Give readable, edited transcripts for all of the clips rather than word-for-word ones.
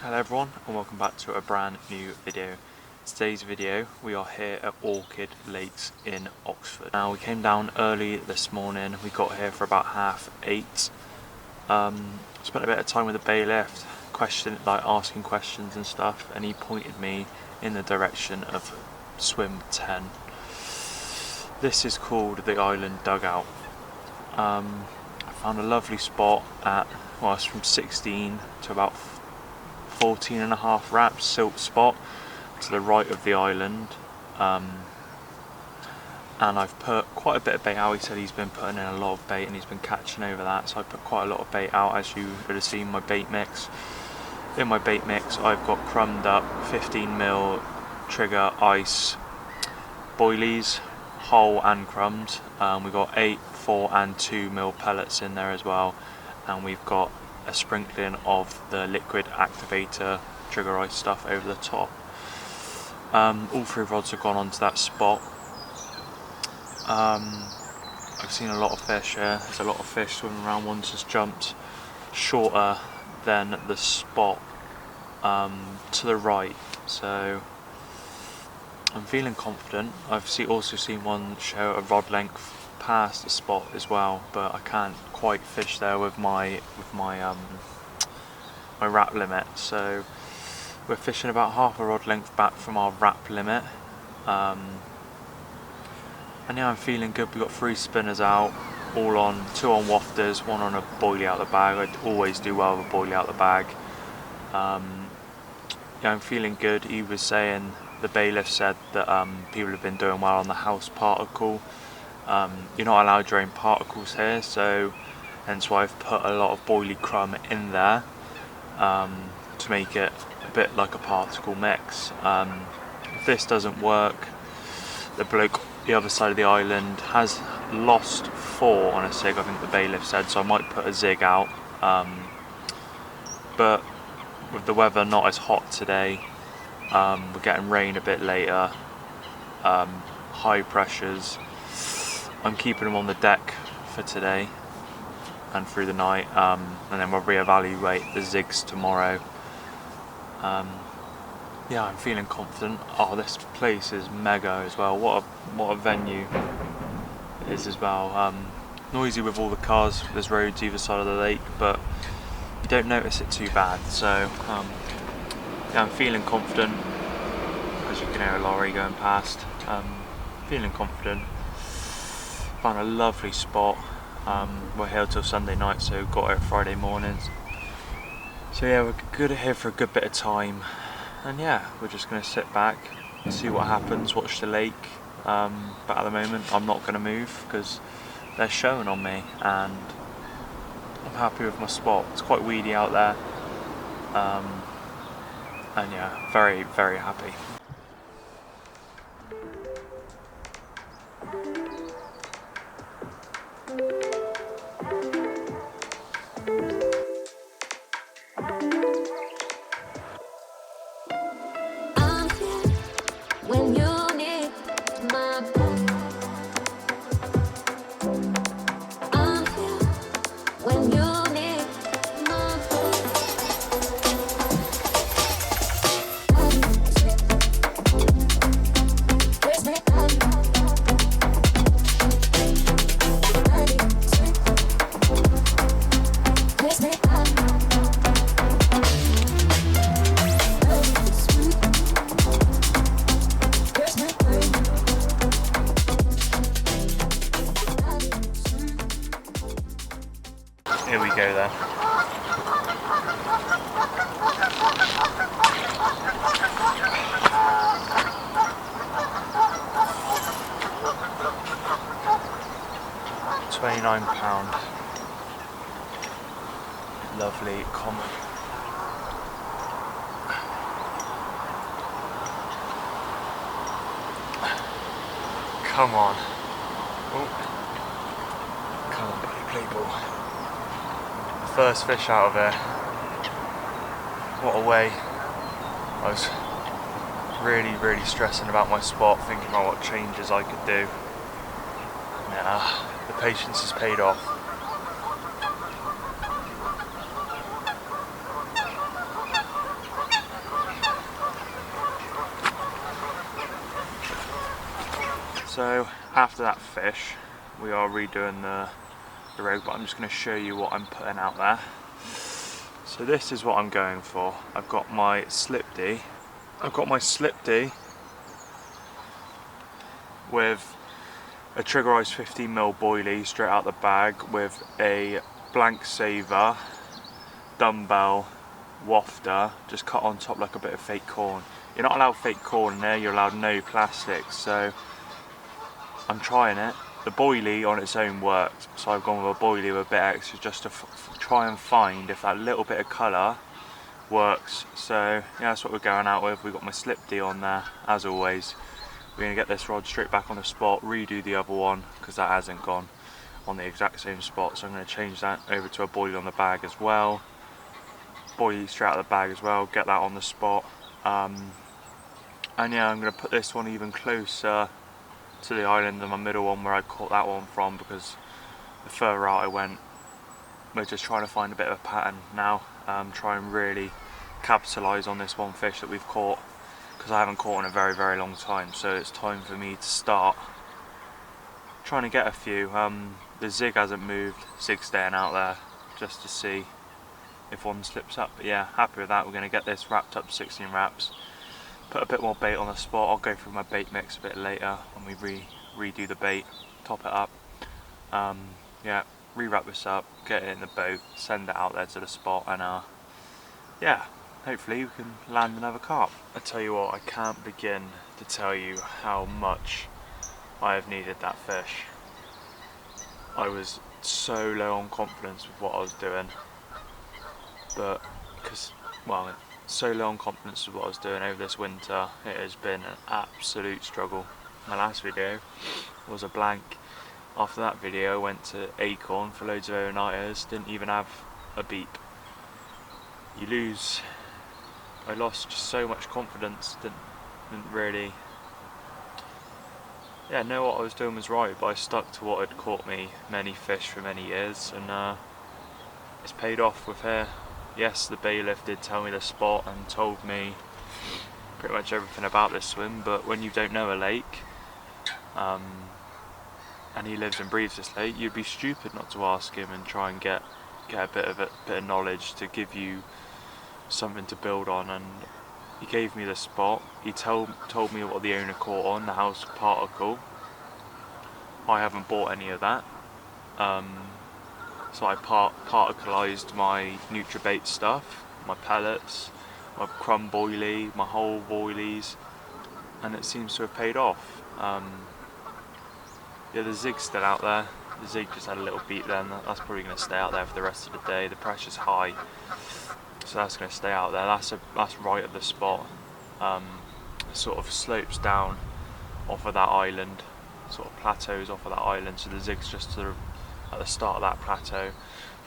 Hello everyone and welcome back to a brand new video. Today's video we are here at Orchid Lakes in Oxford. Now we came down early this morning, we got here for about 8:30. Spent a bit of time with the bailiff, asking questions and stuff, and he pointed me in the direction of swim 10. This is called the Island Dugout. I found a lovely spot at, well, it's from 16 to about 14.5 wraps, silt spot to the right of the island, and I've put quite a bit of bait out. He said he's been putting in a lot of bait and he's been catching over that, so I put quite a lot of bait out, as you would have seen my bait mix. In my bait mix I've got crumbed up 15mm trigger ice boilies, whole and crumbs. We've got 8, 4 and 2mm pellets in there as well, and we've got a sprinkling of the liquid activator trigger ice stuff over the top. All 3 rods have gone onto that spot. I've seen a lot of fish here. There's a lot of fish swimming around. One's just jumped shorter than the spot to the right, so I'm feeling confident. I've also seen one show a rod length past the spot as well, but I can't quite fish there with my wrap limit, so we're fishing about half a rod length back from our wrap limit. And yeah, I'm feeling good. We've got 3 spinners out, all on 2 on wafters, 1 on a boilie out the bag. I always do well with a boilie out the bag. Yeah, I'm feeling good. He was saying, the bailiff said that people have been doing well on the house particle. You're not allowed your own particles here, so hence why I've put a lot of boilie crumb in there to make it a bit like a particle mix. If this doesn't work, the bloke the other side of the island has lost 4 on a zig, I think the bailiff said, so I might put a zig out. But with the weather not as hot today, we're getting rain a bit later, high pressures. I'm keeping them on the deck for today and through the night, and then we'll reevaluate the zigs tomorrow. Yeah, I'm feeling confident. Oh, this place is mega as well. What a venue it is as well. Noisy with all the cars. There's roads either side of the lake, but you don't notice it too bad. So yeah, I'm feeling confident. As you can hear a lorry going past. Feeling confident. Found a lovely spot. We're here till Sunday night, so got here Friday mornings. So yeah, we're good here for a good bit of time. And yeah, we're just going to sit back and see what happens, watch the lake. But at the moment I'm not going to move because they're showing on me, and I'm happy with my spot. It's quite weedy out there, and yeah, very, very happy. When you need my back, I'm here. When you need my Here we go then. £29. Lovely common. Come on. Oh. Come on, buddy, play ball. First fish out of here. What a way. I was really stressing about my spot, thinking about what changes I could do. Nah, the patience has paid off. So after that fish, we are redoing the rig, but I'm just going to show you what I'm putting out there. So this is what I'm going for. I've got my slip D. With a triggerized 15mm boilie straight out the bag with a blank saver, dumbbell, wafter, just cut on top like a bit of fake corn. You're not allowed fake corn in there, you're allowed no plastics, so I'm trying it. The boilie on its own worked, so I've gone with a boilie with a bit extra just to try and find if that little bit of colour works. So yeah, that's what we're going out with. We've got my slip D on there, as always. We're going to get this rod straight back on the spot, redo the other one, because that hasn't gone on the exact same spot, so I'm going to change that over to a boilie on the bag as well. Boilie straight out of the bag as well, get that on the spot. And yeah, I'm going to put this one even closer to the island than my middle one where I caught that one from, because the further out I went, we're just trying to find a bit of a pattern now, try and really capitalise on this one fish that we've caught, because I haven't caught in a very, very long time, so it's time for me to start trying to get a few. The zig hasn't moved, zig's staying out there just to see if one slips up, but yeah, happy with that. We're going to get this wrapped up to 16 wraps, put a bit more bait on the spot. I'll go through my bait mix a bit later when we redo the bait, top it up. Yeah, re-wrap this up, get it in the boat, send it out there to the spot, and yeah, hopefully we can land another carp. I tell you what, I can't begin to tell you how much I have needed that fish. I was so low on confidence with what I was doing, but so low on confidence with what I was doing over this winter, it has been an absolute struggle. My last video was a blank. After that video I went to Acorn for loads of overnighters, didn't even have a beep. I lost just so much confidence, didn't really know what I was doing was right, but I stuck to what had caught me many fish for many years, and it's paid off with here. Yes, the bailiff did tell me the spot and told me pretty much everything about this swim, but when you don't know a lake, and he lives and breathes this lake, you'd be stupid not to ask him and try and get a bit of knowledge to give you something to build on. And he gave me the spot. He told me what the owner caught on, the house particle. I haven't bought any of that, so I particularised my NutriBait stuff, my pellets, my crumb boilie, my whole boilies, and it seems to have paid off. Yeah, the zig's still out there. The zig just had a little beat then. That's probably going to stay out there for the rest of the day. The pressure's high, so that's going to stay out there. That's right at the spot. It sort of slopes down off of that island, sort of plateaus off of that island. So the zig's just sort of at the start of that plateau.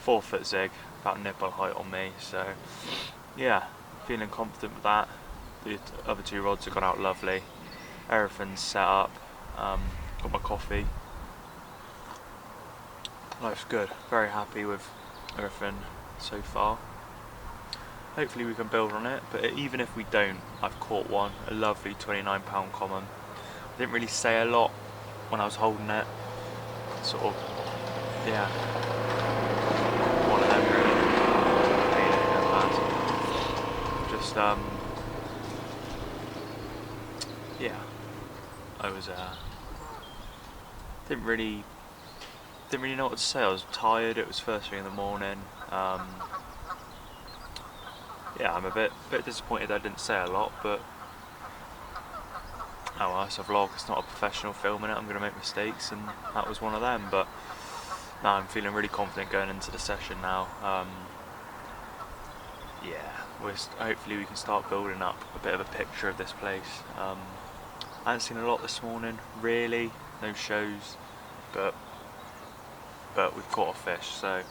4-foot zig, about nipple height on me. So yeah, feeling confident with that. The other two rods have gone out lovely. Everything's set up. Got my coffee. Life's good. Very happy with everything so far. Hopefully we can build on it, but even if we don't, I've caught one, a lovely 29-pound common. I didn't really say a lot when I was holding it. Sort of, yeah. One of them really. Just yeah. I was didn't really know what to say. I was tired. It was first thing in the morning. Yeah, I'm a bit disappointed I didn't say a lot, but oh well, it's a vlog. It's not a professional filming it. I'm going to make mistakes, and that was one of them. But no, I'm feeling really confident going into the session now. Yeah, hopefully we can start building up a bit of a picture of this place. I haven't seen a lot this morning, really. No shows, but we've caught a fish, so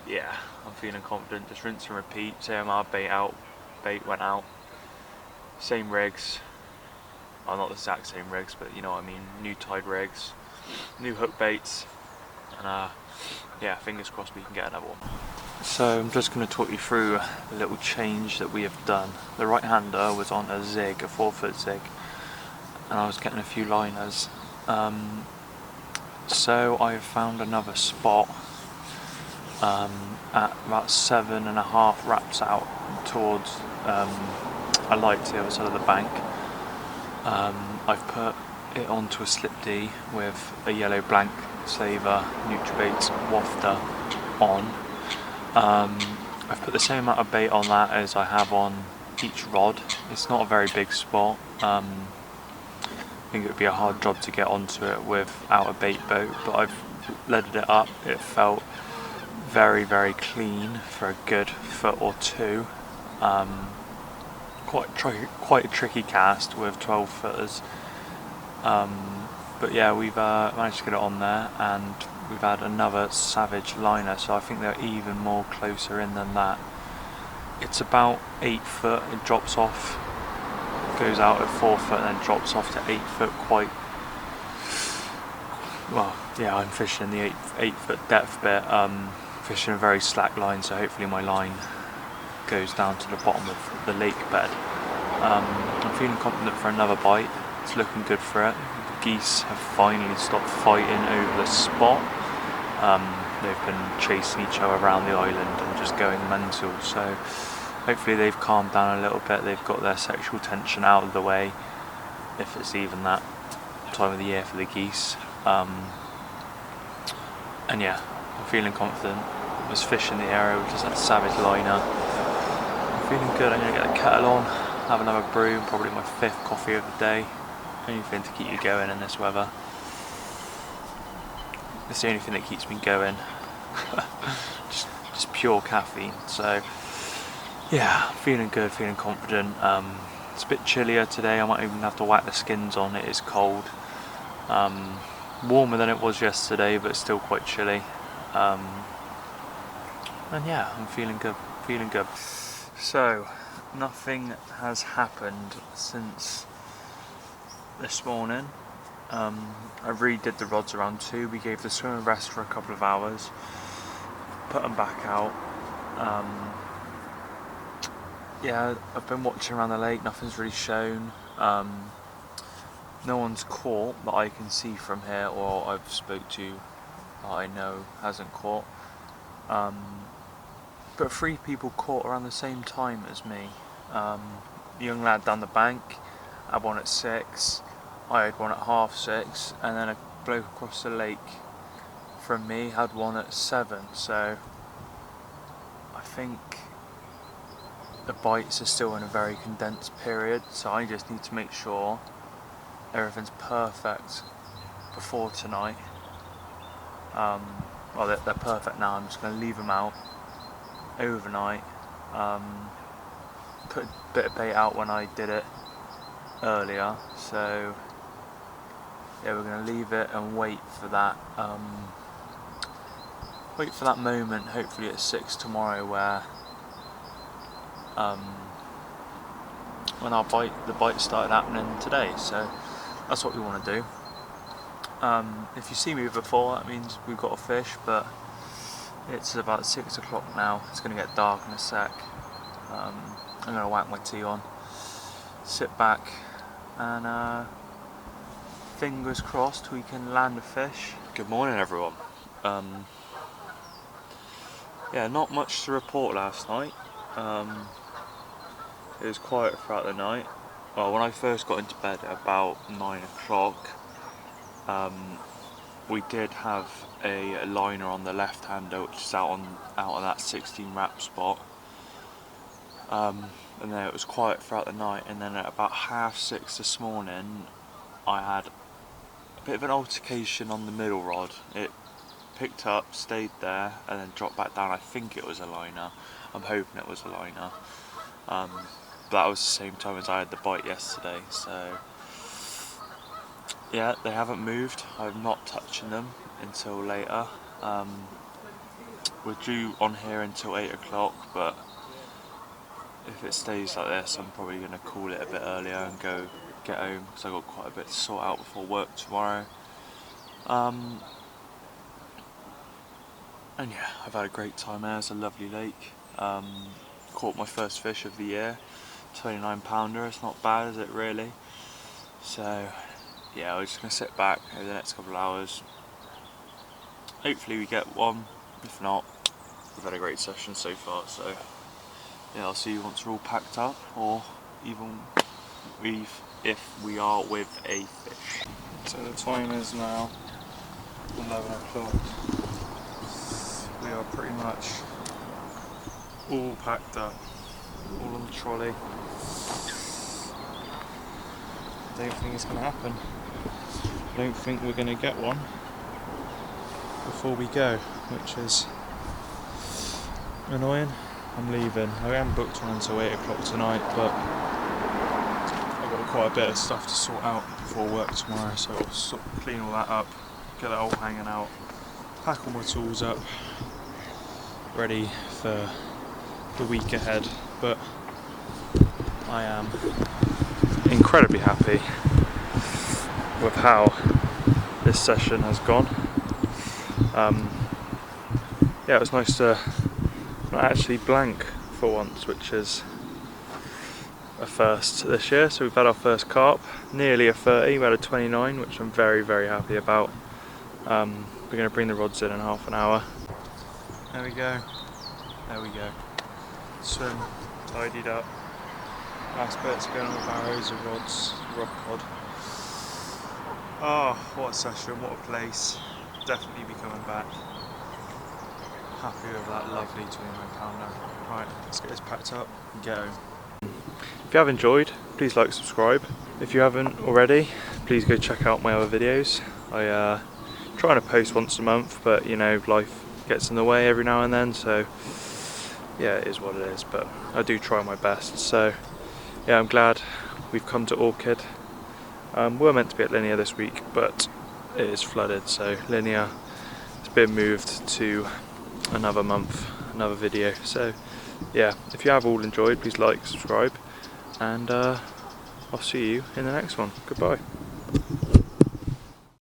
yeah, I'm feeling confident. Just rinse and repeat. Same amount of bait went out. Same rigs. Well, not the exact same rigs, but you know what I mean. New tide rigs, new hook baits, and yeah, fingers crossed we can get another one. So I'm just going to talk you through a little change that we have done. The right hander was on a zig, a 4-foot zig, and I was getting a few liners. So I've found another spot at about 7.5 wraps out towards a light to the other side of the bank. I've put it onto a slip D with a yellow blank saver Nutribaits wafter on. I've put the same amount of bait on that as I have on each rod. It's not a very big spot. I think it would be a hard job to get onto it without a bait boat, but I've leaded it up. It felt very, very clean for a good foot or two. Quite a tricky cast with 12 footers. But yeah, we've managed to get it on there, and we've had another savage liner, so I think they're even more closer in than that. It's about 8 foot, it drops off, goes out at 4 foot and then drops off to 8 foot quite well. Yeah, I'm fishing the 8 foot depth bit, fishing a very slack line, so hopefully my line goes down to the bottom of the lake bed. I'm feeling confident for another bite. It's looking good for it. The geese have finally stopped fighting over the spot. They've been chasing each other around the island and just going mental, so hopefully they've calmed down a little bit. They've got their sexual tension out of the way, if it's even that time of the year for the geese. And yeah, I'm feeling confident. There's fish in the area, which is that savage liner. I'm feeling good. I'm going to get the kettle on, have another brew, probably my 5th coffee of the day. Anything to keep you going in this weather. It's the only thing that keeps me going. just pure caffeine. So yeah, feeling good, feeling confident. It's a bit chillier today. I might even have to whack the skins on. It is cold. Warmer than it was yesterday, but still quite chilly. And yeah, I'm feeling good, feeling good. So nothing has happened since this morning. I redid the rods around 2. We gave the swim a rest for a couple of hours, put them back out. Yeah, I've been watching around the lake, nothing's really shown. No one's caught that I can see from here, or I've spoke to that I know hasn't caught. But 3 people caught around the same time as me. The young lad down the bank had one at 6, I had one at 6:30, and then a bloke across the lake from me had one at 7. So I think the bites are still in a very condensed period, so I just need to make sure everything's perfect before tonight. Well, they're perfect now. I'm just going to leave them out overnight. Put a bit of bait out when I did it earlier, so yeah, we're going to leave it and wait for that moment, hopefully at 6 tomorrow, where when the bite started happening today. So that's what we want to do. If you see me before, that means we've got a fish, but it's about 6 o'clock now. It's going to get dark in a sec. I'm going to whack my tea on, sit back, and fingers crossed we can land a fish. Good morning, everyone. Yeah, not much to report last night. It was quiet throughout the night. Well, when I first got into bed at about 9 o'clock, we did have a liner on the left-hander, which is out on that 16 wrap spot. And then it was quiet throughout the night, and then at about 6:30 this morning, I had a bit of an altercation on the middle rod. It picked up, stayed there, and then dropped back down. I think it was a liner. I'm hoping it was a liner. But that was the same time as I had the bite yesterday, so yeah, they haven't moved. I'm not touching them until later. We're due on here until 8 o'clock, but if it stays like this, I'm probably going to call it a bit earlier and go get home, because I've got quite a bit to sort out before work tomorrow. And yeah, I've had a great time there. It's a lovely lake. Caught my first fish of the year, 29 pounder. It's not bad, is it really? So yeah, we're just going to sit back over the next couple of hours. Hopefully we get one, if not, we've had a great session so far, so yeah, I'll see you once we're all packed up, or even if we are with a fish. So the time is now 11 o'clock. We are pretty much all packed up, all on the trolley. I don't think it's going to happen. I don't think we're going to get one before we go, which is annoying. I'm leaving. I haven't booked one until 8 o'clock tonight, but I've got quite a bit of stuff to sort out before work tomorrow, so I'll sort of clean all that up, get that all hanging out, pack all my tools up, ready for the week ahead. But I am incredibly happy with how this session has gone. Yeah, it was nice to not actually blank for once, which is a first this year. So we've had our first carp, nearly a 30, we had a 29, which I'm very, very happy about. We're going to bring the rods in half an hour. There we go, there we go. Swim, tidied up. Last bits going on with arrows and rods, rock cod. Oh, what a session, what a place. Definitely be coming back. Happy with that lovely 29-pounder. Right, let's get this packed up and go. If you have enjoyed, please like, subscribe. If you haven't already, please go check out my other videos. I try to post once a month, but you know, life gets in the way every now and then, so yeah, it is what it is, but I do try my best. So yeah, I'm glad we've come to Orchid. We were meant to be at Linear this week, but it is flooded, so Linear has been moved to another month, another video. So yeah, if you have all enjoyed, please like, subscribe, and I'll see you in the next one. Goodbye.